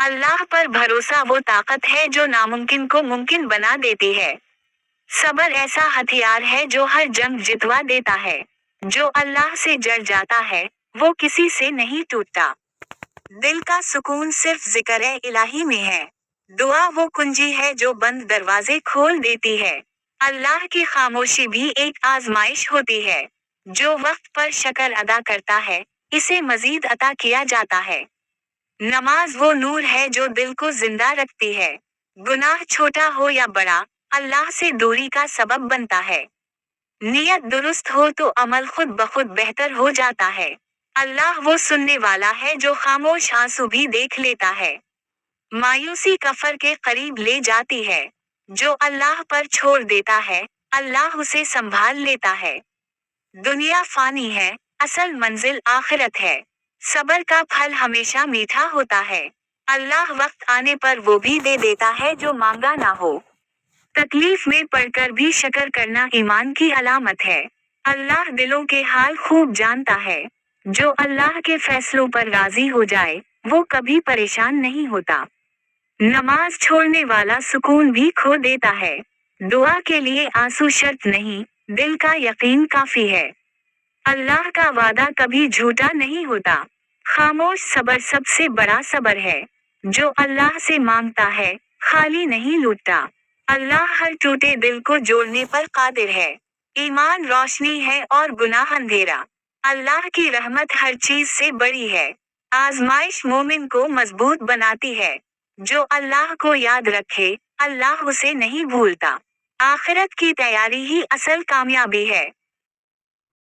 اللہ پر بھروسہ وہ طاقت ہے جو ناممکن کو ممکن بنا دیتی ہے۔ صبر ایسا ہتھیار ہے جو ہر جنگ جتوا دیتا ہے۔ جو اللہ سے جڑ جاتا ہے، وہ کسی سے نہیں ٹوٹتا۔ دل کا سکون صرف ذکر الہی میں ہے۔ دعا وہ کنجی ہے جو بند دروازے کھول دیتی ہے۔ اللہ کی خاموشی بھی ایک آزمائش ہوتی ہے۔ جو وقت پر شکر ادا کرتا ہے، اسے مزید عطا کیا جاتا ہے۔ نماز وہ نور ہے جو دل کو زندہ رکھتی ہے۔ گناہ چھوٹا ہو یا بڑا، اللہ سے دوری کا سبب بنتا ہے۔ نیت درست ہو تو عمل خود بخود بہتر ہو جاتا ہے۔ اللہ وہ سننے والا ہے جو خاموش آنسو بھی دیکھ لیتا ہے۔ مایوسی کفر کے قریب لے جاتی ہے۔ جو اللہ پر چھوڑ دیتا ہے، اللہ اسے سنبھال لیتا ہے۔ دنیا فانی ہے، اصل منزل آخرت ہے۔ صبر کا پھل ہمیشہ میٹھا ہوتا ہے۔ اللہ وقت آنے پر وہ بھی دے دیتا ہے جو مانگا نہ ہو۔ تکلیف میں پڑ کر بھی شکر کرنا ایمان کی علامت ہے۔ اللہ دلوں کے حال خوب جانتا ہے۔ جو اللہ کے فیصلوں پر راضی ہو جائے، وہ کبھی پریشان نہیں ہوتا۔ نماز چھوڑنے والا سکون بھی کھو دیتا ہے۔ دعا کے لیے آنسو شرط نہیں، دل کا یقین کافی ہے۔ اللہ کا وعدہ کبھی جھوٹا نہیں ہوتا۔ خاموش صبر سب سے بڑا صبر ہے۔ جو اللہ سے مانگتا ہے، خالی نہیں لوٹتا۔ اللہ ہر ٹوٹے دل کو جوڑنے پر قادر ہے۔ ایمان روشنی ہے اور گناہ اندھیرا۔ اللہ کی رحمت ہر چیز سے بڑی ہے۔ آزمائش مومن کو مضبوط بناتی ہے۔ جو اللہ کو یاد رکھے، اللہ اسے نہیں بھولتا۔ آخرت کی تیاری ہی اصل کامیابی ہے۔